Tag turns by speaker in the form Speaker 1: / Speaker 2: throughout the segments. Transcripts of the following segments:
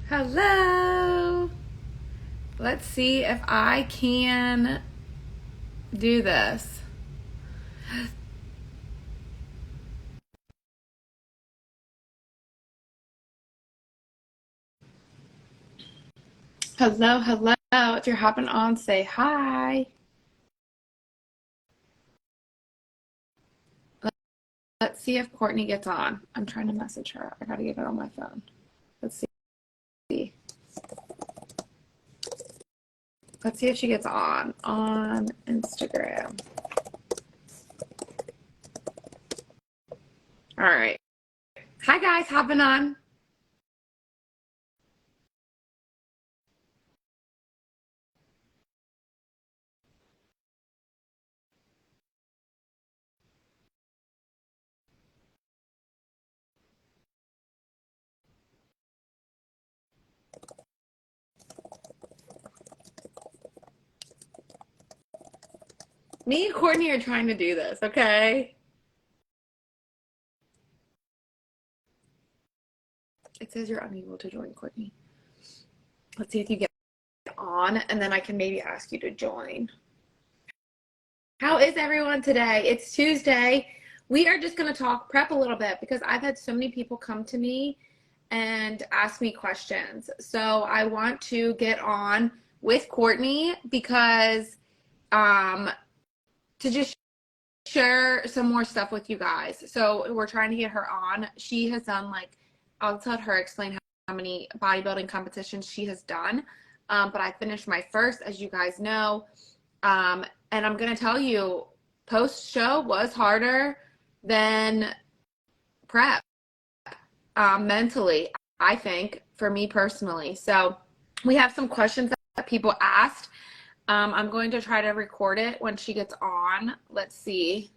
Speaker 1: Hello. Let's see if I can do this. Hello, hello. If you're hopping on, say hi. Let's see if Courtney gets on. I'm trying to message her. I gotta get it on my phone. Let's see. Let's see if she gets on Instagram. All right. Hi guys, hopping on. Me and Courtney are trying to do this, okay? It says you're unable to join, Courtney. Let's see if you get on, and then I can maybe ask you to join. How is everyone today? It's Tuesday. We are just going to prep a little bit because I've had so many people come to me and ask me questions. So I want to get on with Courtney because to just share some more stuff with you guys. So we're trying to get her on. She has done I'll let her explain how many bodybuilding competitions she has done. But I finished my first, as you guys know. And I'm going to tell you, post-show was harder than prep, mentally, I think, for me personally. So we have some questions that people asked. I'm going to try to record it when she gets on. Let's see.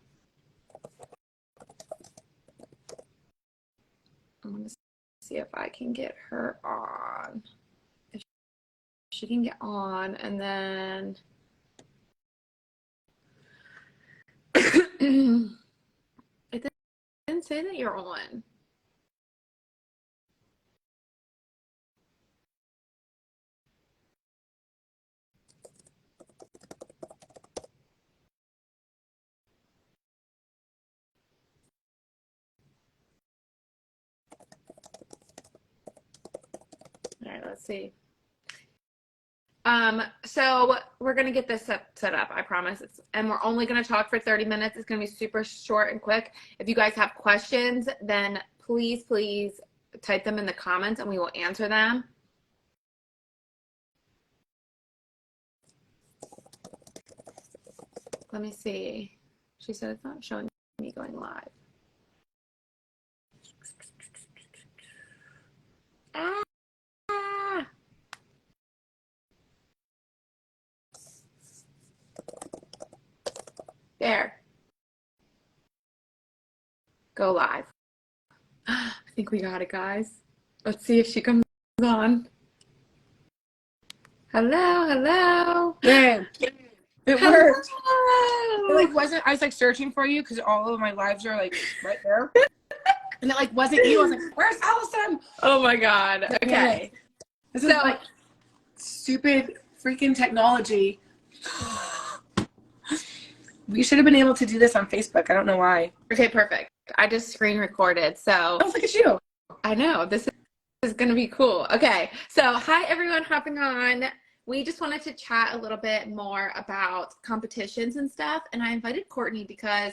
Speaker 1: I'm going to see if I can get her on. If she can get on, and then... It didn't say that you're on. All right, let's see. So we're going to get this set up, I promise. And we're only going to talk for 30 minutes. It's going to be super short and quick. If you guys have questions, then please type them in the comments and we will answer them. Let me see. She said it's not showing me going live. Ah! There. Go live. I think we got it, guys. Let's see if she comes on. Hello.
Speaker 2: Yeah. It
Speaker 1: Hello.
Speaker 2: worked. It wasn't. I was searching for you because all of my lives are right there, and it wasn't you. I was like, "Where's Allyson?"
Speaker 1: Oh my god. Okay.
Speaker 2: This is stupid freaking technology. We should have been able to do this on Facebook. I don't know why.
Speaker 1: Okay, perfect. I just screen recorded, so.
Speaker 2: Oh, look at you.
Speaker 1: I know. This is going to be cool. Okay, so hi everyone hopping on. We just wanted to chat a little bit more about competitions and stuff, and I invited Courtney because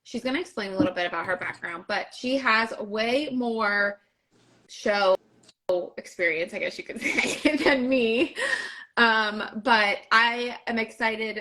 Speaker 1: she's going to explain a little bit about her background, but she has way more show experience, I guess you could say, than me. But I am excited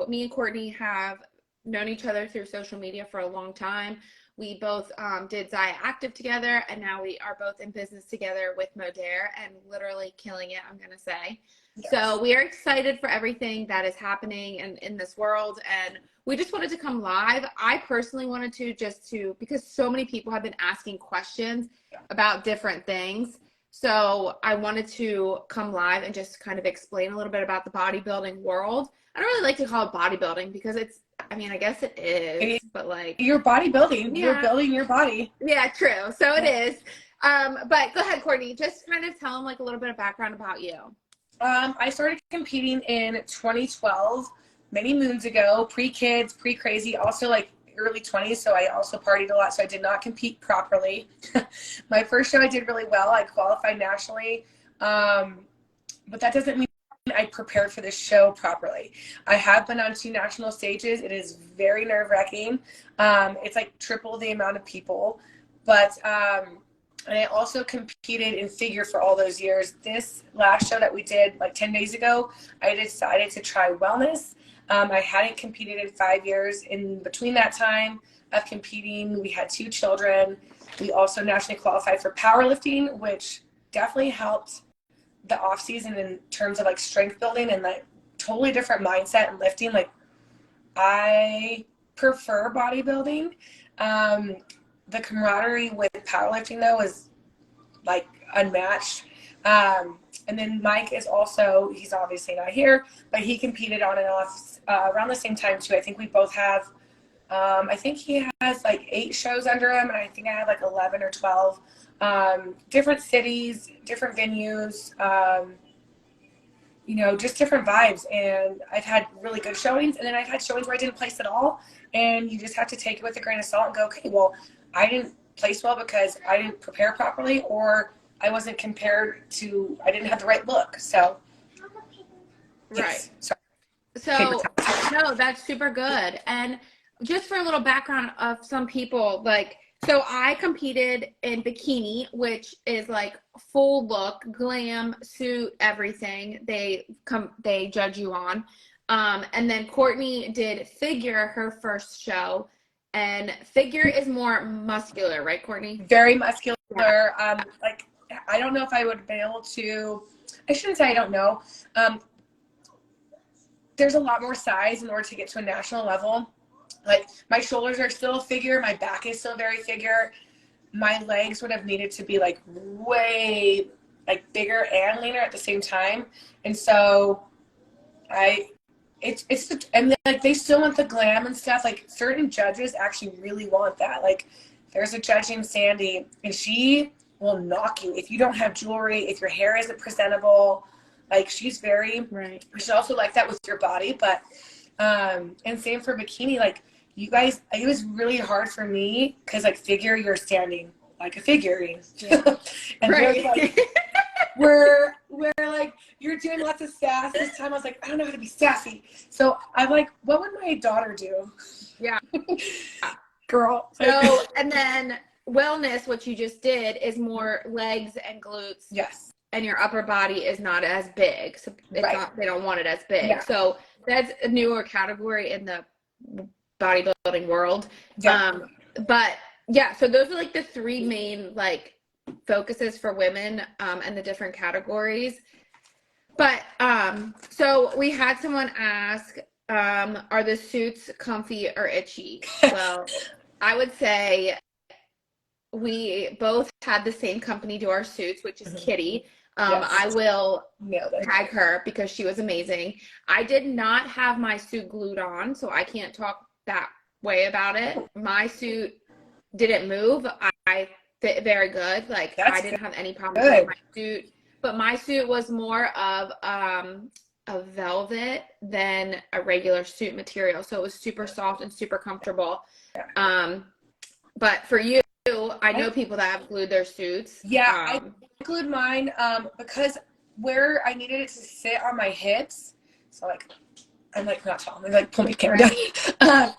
Speaker 1: me and Courtney have known each other through social media for a long time. We both did Zaya Active together, and now we are both in business together with Modere and literally killing it, I'm going to say. Yes. So we are excited for everything that is happening in this world, and we just wanted to come live. I personally wanted to because so many people have been asking questions about different things. So I wanted to come live and just kind of explain a little bit about the bodybuilding world. I don't really like to call it bodybuilding because I guess it is, but
Speaker 2: you're bodybuilding.
Speaker 1: Yeah.
Speaker 2: You're building your body.
Speaker 1: Yeah, true. So it is. But go ahead, Courtney. Just kind of tell them like a little bit of background about you.
Speaker 2: I started competing in 2012, many moons ago, pre-kids, pre-crazy, also like early 20s. So I also partied a lot. So I did not compete properly. My first show, I did really well. I qualified nationally. But that doesn't mean I prepared for this show properly. I have been on 2 national stages. It is very nerve-wracking. It's like triple the amount of people. But and I also competed in figure for all those years. This last show that we did like 10 days ago, I decided to try wellness. I hadn't competed in 5 years. In between that time of competing, we had 2 children. We also nationally qualified for powerlifting, which definitely helped the off season in terms of like strength building and like totally different mindset and lifting. Like I prefer bodybuilding. The camaraderie with powerlifting though is like unmatched. And then Mike is also, he's obviously not here, but he competed on and off around the same time too. I think we both have, I think he has like 8 shows under him, and I think I have like 11 or 12. Different cities, different venues, you know, just different vibes. And I've had really good showings, and then I've had showings where I didn't place at all. And you just have to take it with a grain of salt and go, okay, well, I didn't place well because I didn't prepare properly, or I wasn't compared to, I didn't have the right look. So,
Speaker 1: Right.
Speaker 2: Yes.
Speaker 1: So, no, that's super good. And just for a little background of some people, like, so I competed in bikini, which is like full look, glam, suit, everything. They judge you on. And then Courtney did figure her first show, and figure is more muscular, right, Courtney?
Speaker 2: Very muscular. Yeah. Like, I don't know if I would have been able to, I shouldn't say I don't know. There's a lot more size in order to get to a national level. Like my shoulders are still figure, my back is still very figure. My legs would have needed to be like way like bigger and leaner at the same time. And so and like they still want the glam and stuff. Like certain judges actually really want that. Like there's a judge named Sandy, and she will knock you if you don't have jewelry, if your hair isn't presentable. Like she's very
Speaker 1: right.
Speaker 2: She's also like that with your body, but and same for bikini. Like you guys, it was really hard for me because like figure, you're standing like a figurine, yeah. And right. Like, we're like, you're doing lots of sass. This time I was like, I don't know how to be sassy. So I'm like, what would my daughter do?
Speaker 1: Yeah.
Speaker 2: Girl.
Speaker 1: So, and then wellness, what you just did, is more legs and glutes.
Speaker 2: Yes.
Speaker 1: And your upper body is not as big. So it's
Speaker 2: right.
Speaker 1: not, they don't want it as big.
Speaker 2: Yeah.
Speaker 1: So that's a newer category in the bodybuilding world.
Speaker 2: Yeah.
Speaker 1: But yeah, so those are like the 3 main like focuses for women and the different categories. But so we had someone ask, are the suits comfy or itchy? Well, I would say we both had the same company do our suits, which is Kitty. Yes. I will tag her because she was amazing. I did not have my suit glued on, so I can't talk that way about it. My suit didn't move. I fit very good. Like I didn't have any problems with my suit. But my suit was more of a velvet than a regular suit material. So it was super soft and super comfortable. But for you, I know people that have glued their suits.
Speaker 2: Yeah, I glued mine because where I needed it to sit on my hips. So like, I'm like not tall. I'm like pull my camera down.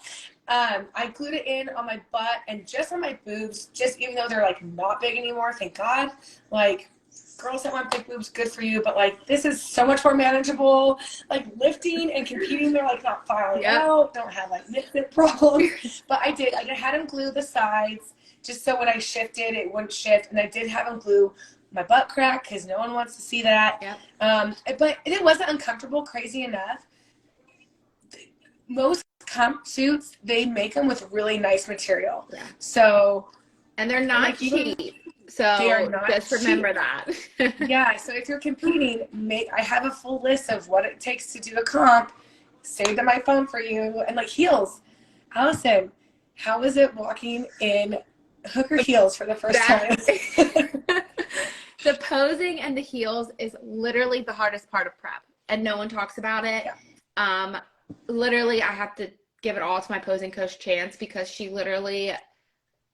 Speaker 2: I glued it in on my butt and just on my boobs. Just even though they're like not big anymore, thank God. Like girls that want big boobs, good for you. But like this is so much more manageable. Like lifting and competing, they're like not filing out. Don't have like nip problems. But I had them glue the sides, just so when I shifted, it wouldn't shift. And I did have them glue my butt crack because no one wants to see that. Yep. But it wasn't uncomfortable, crazy enough. Most comp suits, they make them with really nice material. Yeah. So,
Speaker 1: and they're not cheap. So they are not just remember that.
Speaker 2: Yeah. So if you're competing, I have a full list of what it takes to do a comp. Saved on my phone for you. And like heels. Allyson, how is it walking in hooker heels for the first time.
Speaker 1: The posing and the heels is literally the hardest part of prep, and no one talks about it. Yeah. Literally, I have to give it all to my posing coach, Chance, because she literally,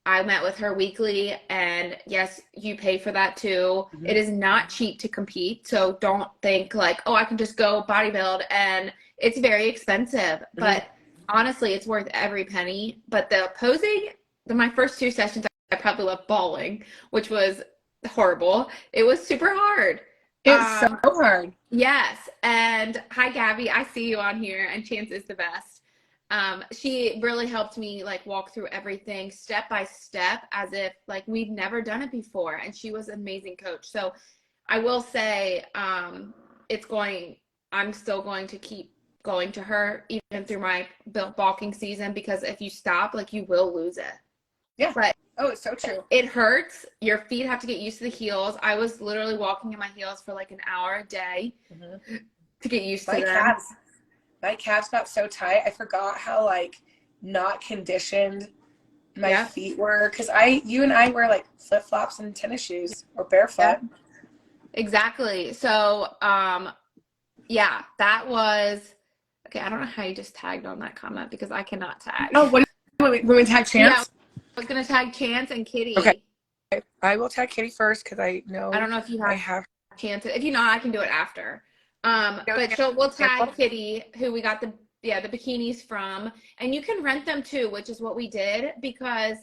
Speaker 1: I met with her weekly, and yes, you pay for that too. Mm-hmm. It is not cheap to compete, so don't think like, oh, I can just go bodybuild, and it's very expensive. Mm-hmm. But honestly, it's worth every penny. But the posing, my first 2 sessions, I probably left bawling, which was horrible. It was super hard.
Speaker 2: It's so hard.
Speaker 1: Yes. And hi, Gabby. I see you on here, and Chance is the best. She really helped me like walk through everything step by step as if like we'd never done it before. And she was an amazing coach. So I will say, I'm still going to keep going to her even through my bulking season, because if you stop, like, you will lose it.
Speaker 2: Yeah.
Speaker 1: But
Speaker 2: oh, it's so true.
Speaker 1: It hurts. Your feet have to get used to the heels. I was literally walking in my heels for like an hour a day to get used to them.
Speaker 2: My calves got so tight. I forgot how like not conditioned my feet were, because you and I wear like flip flops and tennis shoes or barefoot.
Speaker 1: Yeah. Exactly. So, yeah, that was okay. I don't know how you just tagged on that comment because I cannot tag.
Speaker 2: Oh, what? We tag Chance?
Speaker 1: Yeah, I was gonna tag Chance and Kitty.
Speaker 2: Okay, I will tag Kitty first because I don't know if you have
Speaker 1: Chance. If you not, I can do it after. But we'll tag Kitty, who we got the bikinis from, and you can rent them too, which is what we did, because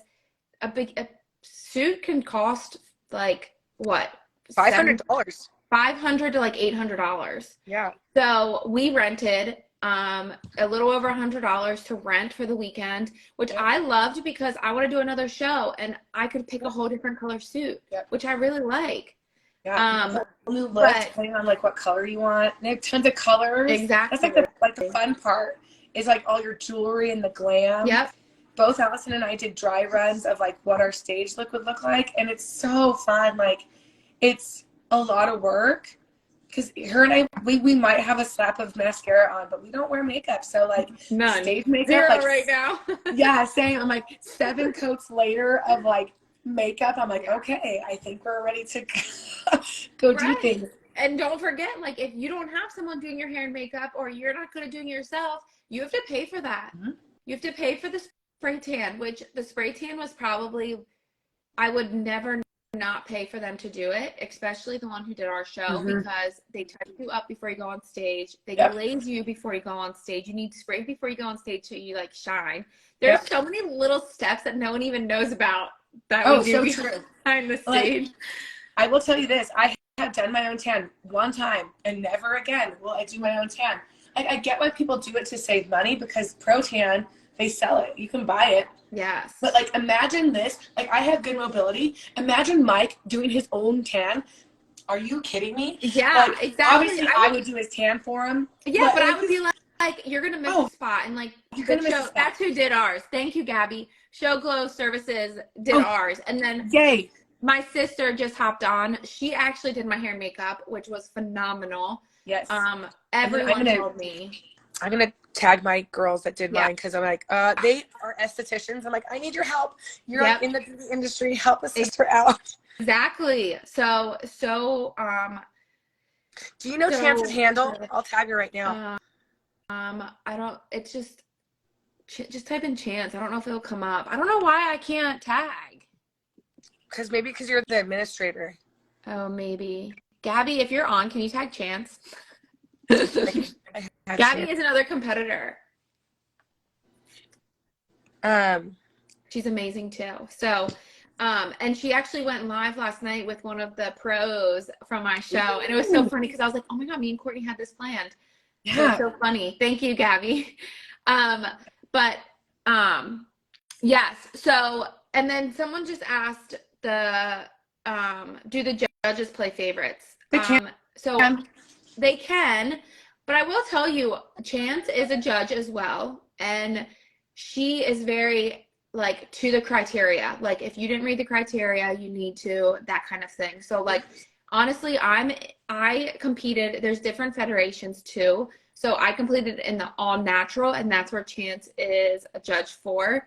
Speaker 1: a suit can cost like what,
Speaker 2: $500
Speaker 1: to like $800.
Speaker 2: Yeah.
Speaker 1: So we rented a little over $100 to rent for the weekend, which I loved because I want to do another show and I could pick a whole different color suit, which I really like.
Speaker 2: Yeah. New look, depending on like what color you want. They have tons of colors.
Speaker 1: Exactly.
Speaker 2: That's like the fun part is like all your jewelry and the glam.
Speaker 1: Yep.
Speaker 2: Both Allyson and I did dry runs of like what our stage look would look like, and it's so fun. Like, it's a lot of work. Because her and I, we might have a slap of mascara on, but we don't wear makeup. So, like,
Speaker 1: none.
Speaker 2: Stage makeup.
Speaker 1: 0
Speaker 2: like,
Speaker 1: right now.
Speaker 2: Yeah, same. I'm like 7 coats later of, like, makeup. I'm like, okay, I think we're ready to go do things.
Speaker 1: And don't forget, like, if you don't have someone doing your hair and makeup, or you're not good at doing it yourself, you have to pay for that. Mm-hmm. You have to pay for the spray tan, which the spray tan was probably, I would never not pay for them to do it, especially the one who did our show, because they touch you up before you go on stage. They glaze you before you go on stage. You need spray before you go on stage so you like shine. There's so many little steps that no one even knows about that we do behind the stage. Like,
Speaker 2: I will tell you this, I have done my own tan one time and never again will I do my own tan. I get why people do it to save money, because Pro Tan, they sell it. You can buy it.
Speaker 1: Yes.
Speaker 2: But like, imagine this. Like, I have good mobility. Imagine Mike doing his own tan. Are you kidding me?
Speaker 1: Yeah,
Speaker 2: like,
Speaker 1: exactly.
Speaker 2: Obviously, I would do his tan for him.
Speaker 1: Yeah, but I would be like, you're gonna miss a spot, and like, you're gonna miss a spot. That's who did ours. Thank you, Gabby. Show Glow Services did ours, and then my sister just hopped on. She actually did my hair and makeup, which was phenomenal.
Speaker 2: Yes.
Speaker 1: Everyone told me.
Speaker 2: I'm going to tag my girls that did mine, because I'm like, they are estheticians. I'm like, I need your help. You're like in the beauty industry. Help a sister out.
Speaker 1: Exactly. So,
Speaker 2: do you know Chance's handle? I'll tag her right now.
Speaker 1: I don't, it's just type in Chance. I don't know if it'll come up. I don't know why I can't tag.
Speaker 2: Because you're the administrator.
Speaker 1: Oh, maybe. Gabby, if you're on, can you tag Chance? Gabby is another competitor. She's amazing too. So, and she actually went live last night with one of the pros from my show, and it was so funny because I was like, oh my god, me and Courtney had this planned. Yeah, so, it's so funny. Thank you, Gabby. Yes. So, and then someone just asked do the judges play favorites? They can. They can. But I will tell you, Chance is a judge as well, and she is very, like, to the criteria. Like, if you didn't read the criteria, you need to, that kind of thing. So, like, honestly, I competed, there's different federations too. So I competed in the all natural, and that's where Chance is a judge for.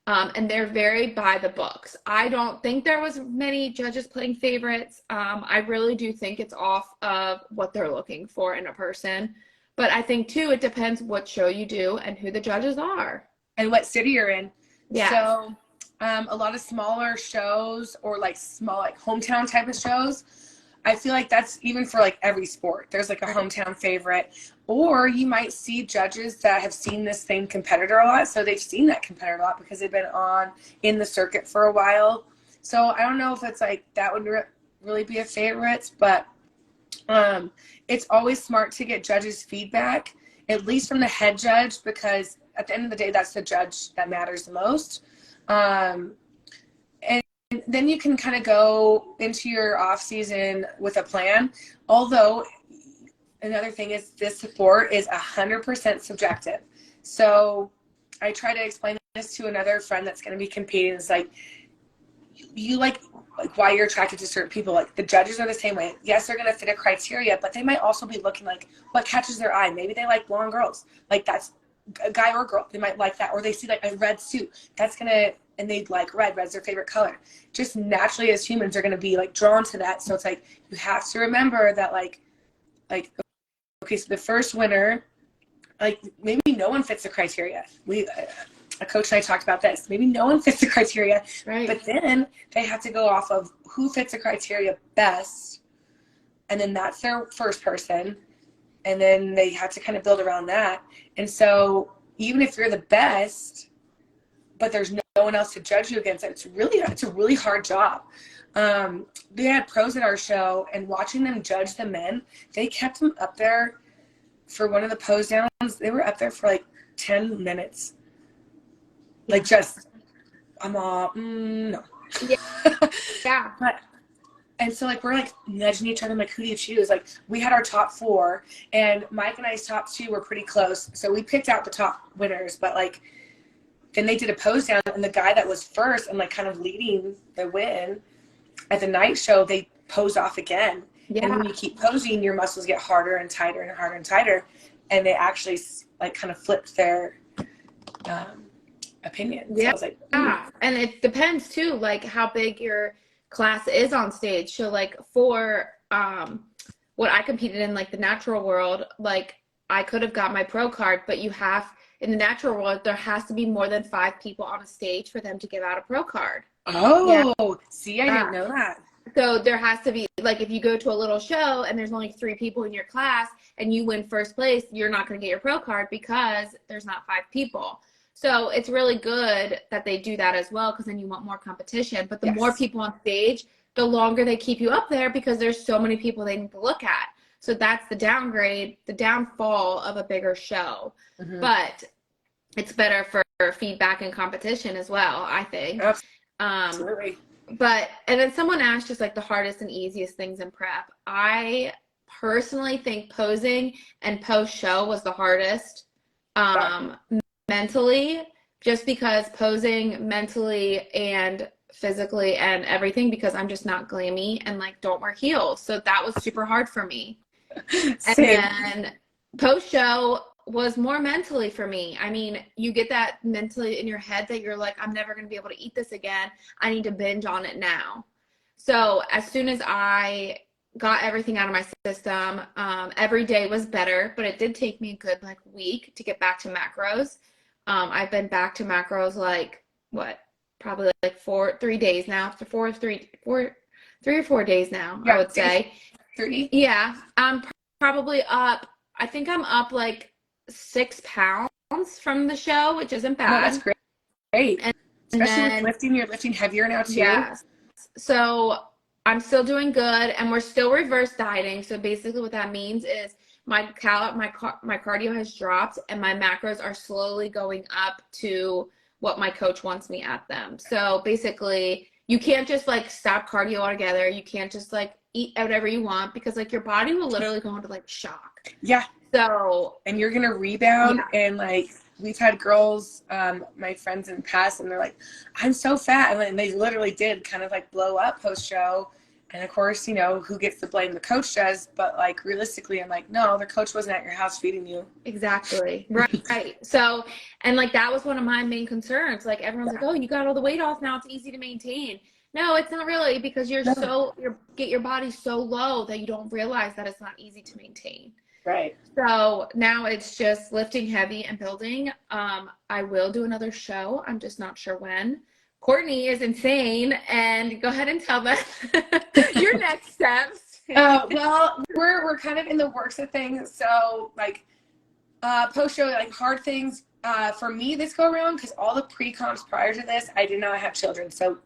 Speaker 1: And they're very by the books. I don't think there was many judges putting favorites. I really do think it's off of what they're looking for in a person. But I think too, it depends what show you do and who the judges are.
Speaker 2: And what city you're in.
Speaker 1: Yeah.
Speaker 2: So a lot of smaller shows or like small, like hometown type of shows, I feel like that's even for like every sport. There's like a hometown favorite. Or you might see judges that have seen this same competitor a lot. So they've seen that competitor a lot because they've been on in the circuit for a while. So I don't know if it's like that would really be a favorite, but it's always smart to get judges' feedback, at least from the head judge, because at the end of the day, that's the judge that matters the most. And then you can kind of go into your off season with a plan. Although another thing is this sport is 100% subjective. So I try to explain this to another friend that's going to be competing. It's like, you like why you're attracted to certain people. Like the judges are the same way. Yes, they're going to fit a criteria, but they might also be looking like what catches their eye. Maybe they like blonde girls. Like that's a guy or girl. They might like that. Or they see like a red suit. That's going to, and they'd like red. Red's their favorite color. Just naturally as humans are going to be like drawn to that. So it's like, you have to remember that like, okay, so the first winner, like maybe no one fits the criteria. A coach and I talked about this. Maybe no one fits the criteria,
Speaker 1: right?
Speaker 2: But then they have to go off of who fits the criteria best, and then that's their first person, and then they have to kind of build around that. And so even if you're the best, but there's no one else to judge you against, it's a really hard job. They had pros at our show, and watching them judge the men, they kept them up there for one of the pose downs. They were up there for like 10 minutes. Like just, I'm all, no.
Speaker 1: Yeah.
Speaker 2: And so like, we're like nudging each other. I'm like, who do you choose? Like we had our top 4 and Mike and I's top 2 were pretty close. So we picked out the top winners, but like, then they did a pose down and the guy that was first and like kind of leading the win at the night show, they posed off again. Yeah. And when you keep posing, your muscles get harder and tighter and harder and tighter. And they actually like kind of flipped their, opinion.
Speaker 1: Yeah.
Speaker 2: So I was like,
Speaker 1: yeah. And it depends too, like how big your class is on stage. So like for what I competed in, like the natural world, like I could have got my pro card, but you have in the natural world, there has to be more than 5 people on a stage for them to give out a pro card.
Speaker 2: Oh, yeah. See, I didn't know that.
Speaker 1: So there has to be, like if you go to a little show and there's only 3 people in your class and you win first place, you're not going to get your pro card because there's not 5 people. So it's really good that they do that as well, because then you want more competition. But the more people on stage, the longer they keep you up there because there's so many people they need to look at. So that's the downgrade, the downfall of a bigger show. Mm-hmm. But it's better for feedback and competition as well, I think.
Speaker 2: Absolutely.
Speaker 1: But, and then someone asked just like the hardest and easiest things in prep. I personally think posing and post-show was the hardest. Mentally, just because posing mentally and physically and everything, because I'm just not glammy and like don't wear heels. So that was super hard for me.
Speaker 2: Same.
Speaker 1: And then post show was more mentally for me. I mean, you get that mentally in your head that you're like, I'm never going to be able to eat this again. I need to binge on it now. So as soon as I got everything out of my system, every day was better, but it did take me a good like week to get back to macros. I've been back to macros like probably like 3 days now. After 3 or 4 days now, I would say.
Speaker 2: 3.
Speaker 1: Yeah, I'm probably up. I think I'm up like 6 pounds from the show, which isn't bad.
Speaker 2: No, that's great.
Speaker 1: And
Speaker 2: especially
Speaker 1: then,
Speaker 2: with lifting, you're lifting heavier now too.
Speaker 1: Yeah. So I'm still doing good, and we're still reverse dieting. So basically, what that means is my cardio has dropped and my macros are slowly going up to what my coach wants me at them. So basically you can't just like stop cardio altogether. You can't just like eat whatever you want, because like your body will literally go into like shock.
Speaker 2: Yeah.
Speaker 1: So,
Speaker 2: and you're going to rebound. Yeah. And like we've had girls, my friends in the past, and they're like, I'm so fat. And they literally did kind of like blow up post show. And of course, you know, who gets the blame? The coach does. But like realistically, I'm like, no, the coach wasn't at your house feeding you.
Speaker 1: Exactly. Right. So, and like that was one of my main concerns. Like everyone's like, oh, you got all the weight off now. It's easy to maintain. No, it's not really, because you get your body so low that you don't realize that it's not easy to maintain.
Speaker 2: Right.
Speaker 1: So now it's just lifting heavy and building. I will do another show. I'm just not sure when. Courtney is insane, and go ahead and tell them your next steps.
Speaker 2: Well, we're kind of in the works of things. So like post show, like hard things for me this go around, because all the pre-comps prior to this, I did not have children. So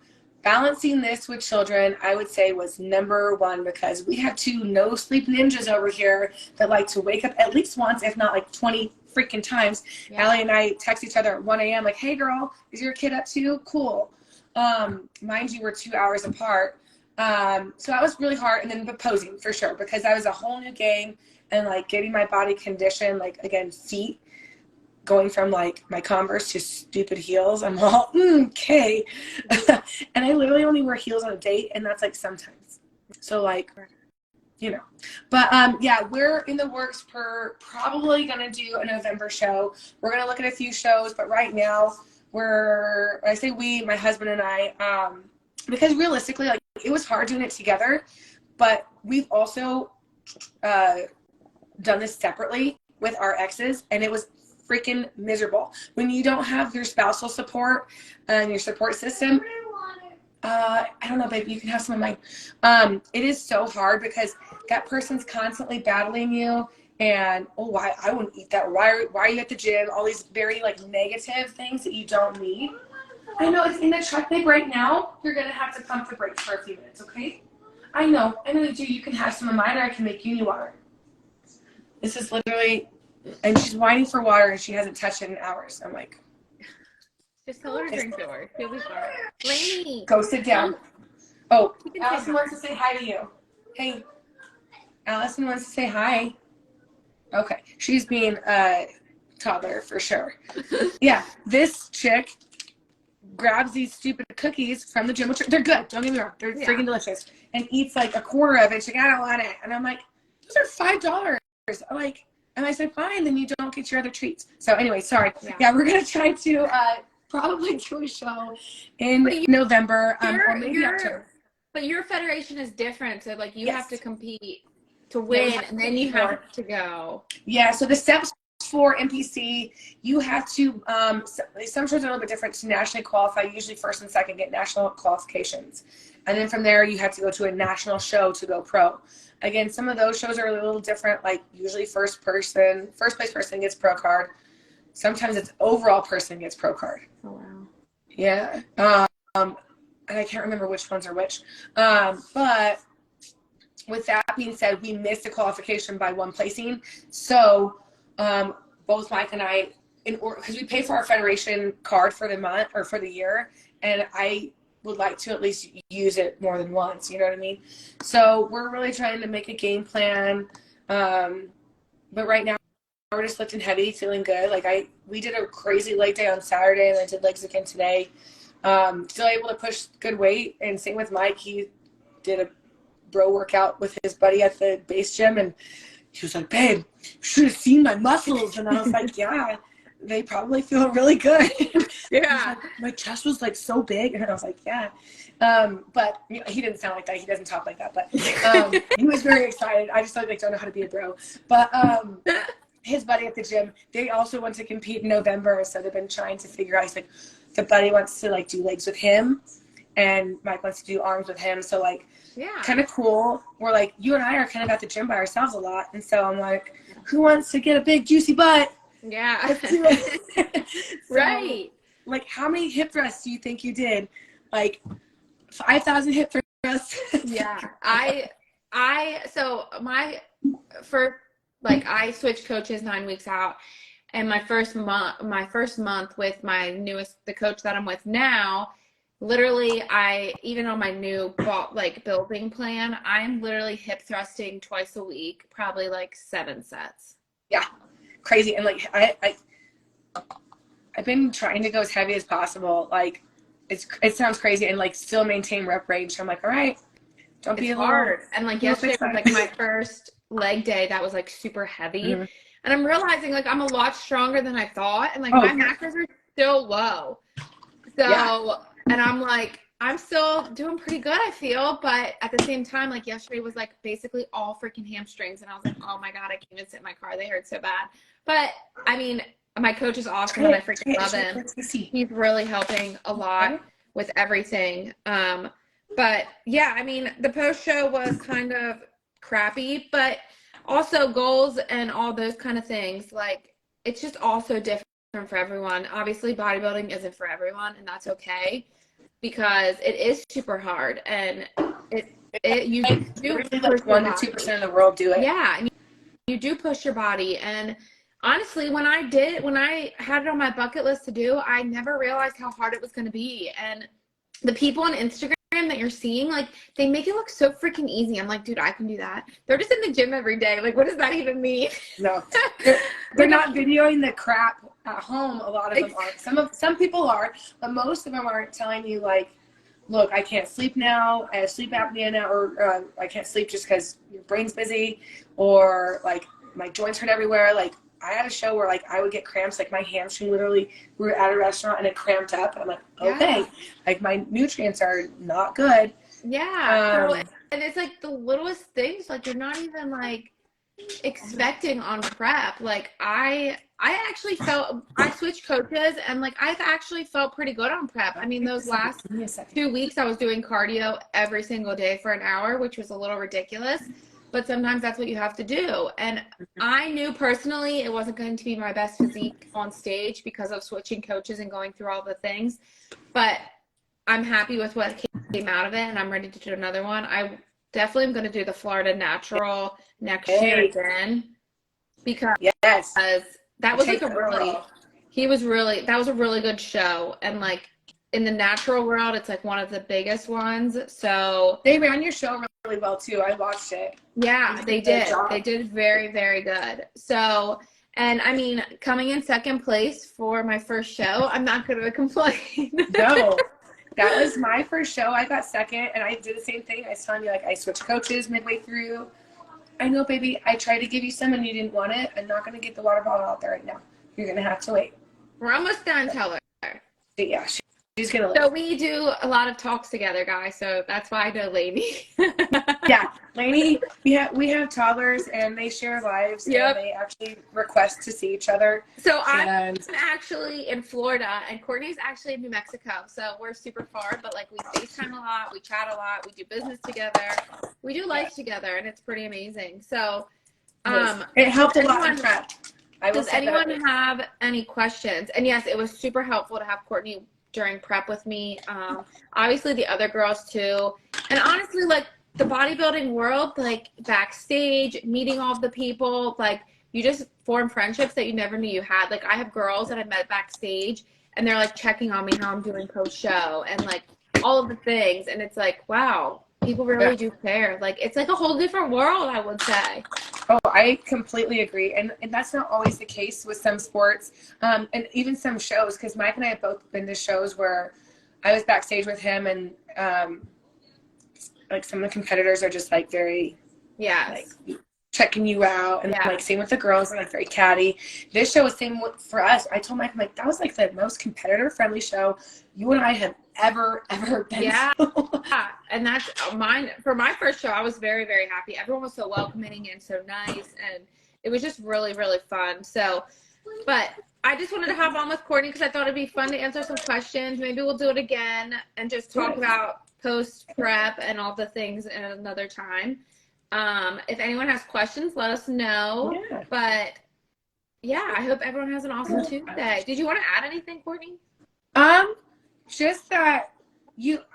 Speaker 2: balancing this with children, I would say, was number one, because we have two no sleep ninjas over here that like to wake up at least once, if not like 20 freaking times. Yeah. Allie and I text each other at 1 a.m. like, hey girl, is your kid up too? Cool. Mind you, we're 2 hours apart. So that was really hard. And then the posing for sure, because that was a whole new game, and like getting my body conditioned, like again, feet, going from like my Converse to stupid heels. I'm all, okay. And I literally only wear heels on a date, and that's like sometimes. So like, you know, but yeah, we're in the works for probably going to do a November show. We're going to look at a few shows, but right now I say we, my husband and I, because realistically, like it was hard doing it together, but we've also done this separately with our exes, and it was freaking miserable when you don't have your spousal support and your support system. I don't know, baby, you can have some of mine. It is so hard because that person's constantly battling you, and why I wouldn't eat that, why are you at the gym, all these very like negative things that you don't need. I know it's in the truck, babe. Right now you're gonna have to pump the brakes for a few minutes, okay? I know you can have some of mine, or I can make you water. This is literally, and she's whining for water, and she hasn't touched it in hours. I'm like,
Speaker 1: just tell her to drink yours. She'll be fine. Lainey,
Speaker 2: go sit down. Oh, Allyson wants to say hi to you. Hey, Allyson wants to say hi. Okay, she's being a toddler for sure. Yeah, this chick grabs these stupid cookies from the gym, which they're good. Don't get me wrong, they're freaking delicious, and eats like a quarter of it. She's like, I don't want it, and I'm like, those are $5. I'm like, and I said, fine, then you don't get your other treats. So anyway, sorry. Yeah, we're gonna try to probably do a show in November or maybe October.
Speaker 1: But your federation is different, so like you have to compete to win, and then you have to go. Yeah,
Speaker 2: so the steps for NPC, you have to, some shows are a little bit different to nationally qualify. Usually first and second get national qualifications. And then from there, you have to go to a national show to go pro. Again, some of those shows are a little different, like usually first place person gets pro card. Sometimes it's overall person gets pro card.
Speaker 1: Oh, wow.
Speaker 2: Yeah. And I can't remember which ones are which. But with that being said, we missed the qualification by one placing. So both Mike and I, because we pay for our federation card for the month or for the year, and I would like to at least use it more than once, you know what I mean? So we're really trying to make a game plan. But right now we're just lifting heavy, feeling good. Like we did a crazy leg day on Saturday, and I did legs again today. Still able to push good weight, and same with Mike. He did a bro workout with his buddy at the base gym, and he was like, babe, you should have seen my muscles. And I was like, yeah, they probably feel really good.
Speaker 1: Yeah.
Speaker 2: Like, my chest was like so big. And I was like, yeah. But you know, he didn't sound like that. He doesn't talk like that. But he was very excited. I just like don't know how to be a bro. But his buddy at the gym, they also want to compete in November. So they've been trying to figure out, he's like, the buddy wants to like do legs with him, and Mike wants to do arms with him. So like, kind of cool. We're like, you and I are kind of at the gym by ourselves a lot. And so I'm like, who wants to get a big juicy butt?
Speaker 1: Yeah.
Speaker 2: Let's do it. So,
Speaker 1: right.
Speaker 2: Like, how many hip thrusts do you think you did? Like 5,000 hip thrusts?
Speaker 1: Yeah. I switched coaches 9 weeks out, and my first month with the coach that I'm with now, literally, even on my new building plan, I'm literally hip thrusting twice a week, probably like 7 sets.
Speaker 2: Yeah, crazy. And like I've been trying to go as heavy as possible. Like it sounds crazy, and like still maintain rep range. So I'm like, all right, Don't be
Speaker 1: it's hard. And like yesterday was like my first leg day that was like super heavy. And I'm realizing like I'm a lot stronger than I thought. And like my macros are still low. So, and I'm like, I'm still doing pretty good, I feel. But at the same time, like yesterday was like basically all freaking hamstrings. And I was like, oh my God, I can't even sit in my car. They hurt so bad. But I mean, my coach is awesome and I freaking love him. He's really helping a lot with everything. But yeah, I mean, the post show was kind of crappy, but also goals and all those kind of things. Like, it's just also different for everyone. Obviously, bodybuilding isn't for everyone, and that's okay because it is super hard. And you do
Speaker 2: really like 1 to 2% of the world do it.
Speaker 1: Yeah, and you do push your body. And honestly, when I had it on my bucket list to do, I never realized how hard it was going to be. And the people on Instagram that you're seeing, like, they make it look so freaking easy. I'm like, dude, I can do that. They're just in the gym every day. Like, what does that even mean?
Speaker 2: No, they're not videoing the crap at home. A lot of them aren't. Some people are, but most of them aren't telling you, like, look, I can't sleep now. I have sleep apnea now, or I can't sleep just because your brain's busy, or like my joints hurt everywhere. Like, I had a show where like I would get cramps, like my hamstring literally, we were at a restaurant and it cramped up. And I'm like, okay, like my nutrients are not good.
Speaker 1: Yeah. And it's like the littlest things, like you're not even like expecting on prep. Like I actually felt, I switched coaches and like I've actually felt pretty good on prep. I mean, those last 2 weeks I was doing cardio every single day for an hour, which was a little ridiculous. But sometimes that's what you have to do. And I knew personally it wasn't going to be my best physique on stage because of switching coaches and going through all the things. But I'm happy with what came out of it, and I'm ready to do another one. I definitely am going to do the Florida Natural next year again because that was like that was a really good show. And like in the natural world, it's like one of the biggest ones. So
Speaker 2: they ran your show really well too. I watched it.
Speaker 1: Yeah, they did. They did very, very good. So, and I mean, coming in second place for my first show, I'm not going to complain.
Speaker 2: No, that was my first show. I got second, and I did the same thing. I was telling you, like, I switched coaches midway through. I know, baby. I tried to give you some, and you didn't want it. I'm not going to get the water bottle out there right now. You're going to have to wait.
Speaker 1: We're almost done, tell her.
Speaker 2: Yeah, she's going to
Speaker 1: So we do a lot of talks together, guys, so that's why I know Lainey.
Speaker 2: Yeah, Lainey, we have toddlers, and they share lives, and they actually request to see each other.
Speaker 1: So I'm actually in Florida, and Courtney's actually in New Mexico, so we're super far, but like we FaceTime a lot, we chat a lot, we do business together, we do life together, and it's pretty amazing. So
Speaker 2: it helped a lot in prep.
Speaker 1: Does anyone have any questions? And yes, it was super helpful to have Courtney during prep with me. Obviously the other girls too. And honestly, like the bodybuilding world, like backstage, meeting all of the people, like you just form friendships that you never knew you had. Like I have girls that I met backstage and they're like checking on me how I'm doing post show and like all of the things. And it's like, wow, people really do care. Like it's like a whole different world, I would say.
Speaker 2: Oh, I completely agree. And that's not always the case with some sports and even some shows, because Mike and I have both been to shows where I was backstage with him and like some of the competitors are just like very like checking you out and like same with the girls, they're like very catty. This show was same for us. I told Mike, I'm like, that was like the most competitor friendly show you and I have ever been to.
Speaker 1: And that's mine. For my first show, I was very, very happy. Everyone was so welcoming and so nice, and it was just really, really fun. So, but I just wanted to hop on with Courtney because I thought it'd be fun to answer some questions. Maybe we'll do it again and just talk about post prep and all the things at another time. If anyone has questions, let us know. But yeah, I hope everyone has an awesome Tuesday. Did you want to add anything, Courtney?
Speaker 2: Just that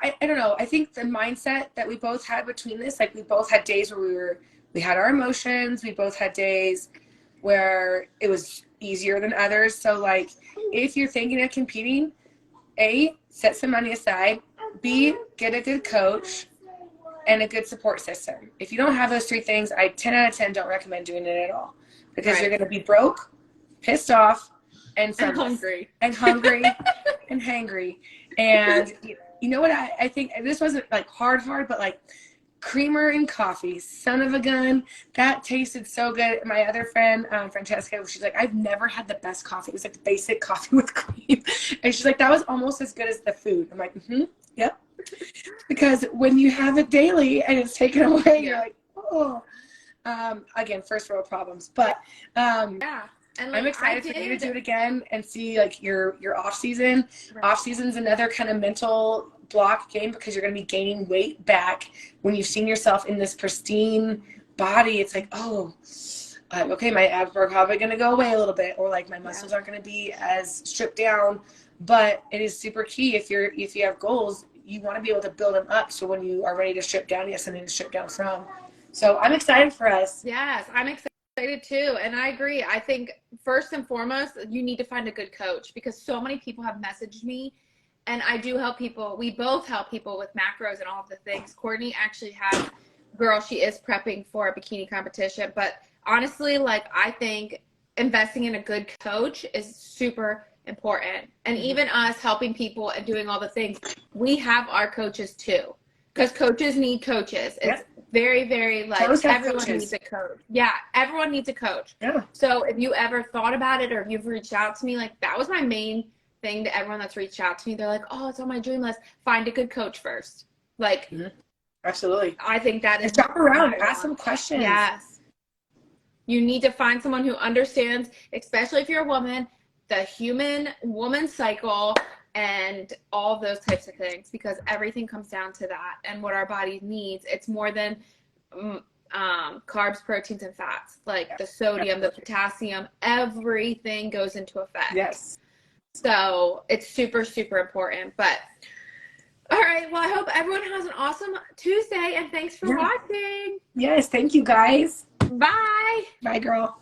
Speaker 2: I don't know. I think the mindset that we both had between this, like we both had days where we had our emotions. We both had days where it was easier than others. So like, if you're thinking of competing, A, set some money aside. B, get a good coach and a good support system. If you don't have those three things, I 10 out of 10 don't recommend doing it at all because you're going to be broke, pissed off, and hungry and hangry. And you know what I think, this wasn't like hard, but like creamer and coffee. Son of a gun. That tasted so good. My other friend, Francesca, she's like, I've never had the best coffee. It was like the basic coffee with cream. And she's like, that was almost as good as the food. I'm like, yep. Because when you have it daily and it's taken away, you're like, oh. Again, first world problems. But
Speaker 1: yeah. And like,
Speaker 2: I'm excited for you to do it again and see like your off season.
Speaker 1: Right.
Speaker 2: Off season's another kind of mental block game because you're going to be gaining weight back when you've seen yourself in this pristine body. It's like, oh, okay, my abs are probably going to go away a little bit, or like my muscles aren't going to be as stripped down. But it is super key if you have goals, you want to be able to build them up. So when you are ready to strip down, you have something to strip down from. So I'm excited for us.
Speaker 1: Yes, I'm excited too. And I agree. I think first and foremost, you need to find a good coach, because so many people have messaged me, and I do help people. We both help people with macros and all of the things. Courtney actually has, she is prepping for a bikini competition. But honestly, like, I think investing in a good coach is super important. And even us helping people and doing all the things, we have our coaches too, because coaches need coaches. It's very, very, like, everyone needs a coach. Yeah, everyone needs a coach.
Speaker 2: Yeah.
Speaker 1: So if you ever thought about it, or if you've reached out to me, like, that was my main thing to everyone that's reached out to me. They're like, oh, it's on my dream list. Find a good coach first. Like,
Speaker 2: absolutely.
Speaker 1: I think that is.
Speaker 2: And shop around, ask some questions.
Speaker 1: Yes. You need to find someone who understands, especially if you're a woman, the woman cycle and all those types of things, because everything comes down to that and what our body needs. It's more than carbs, proteins, and fats. Like the sodium, the potassium, everything goes into effect.
Speaker 2: Yes.
Speaker 1: So it's super, super important. But all right, well, I hope everyone has an awesome Tuesday, and thanks for watching.
Speaker 2: Yes, thank you guys.
Speaker 1: Bye.
Speaker 2: Bye, girl.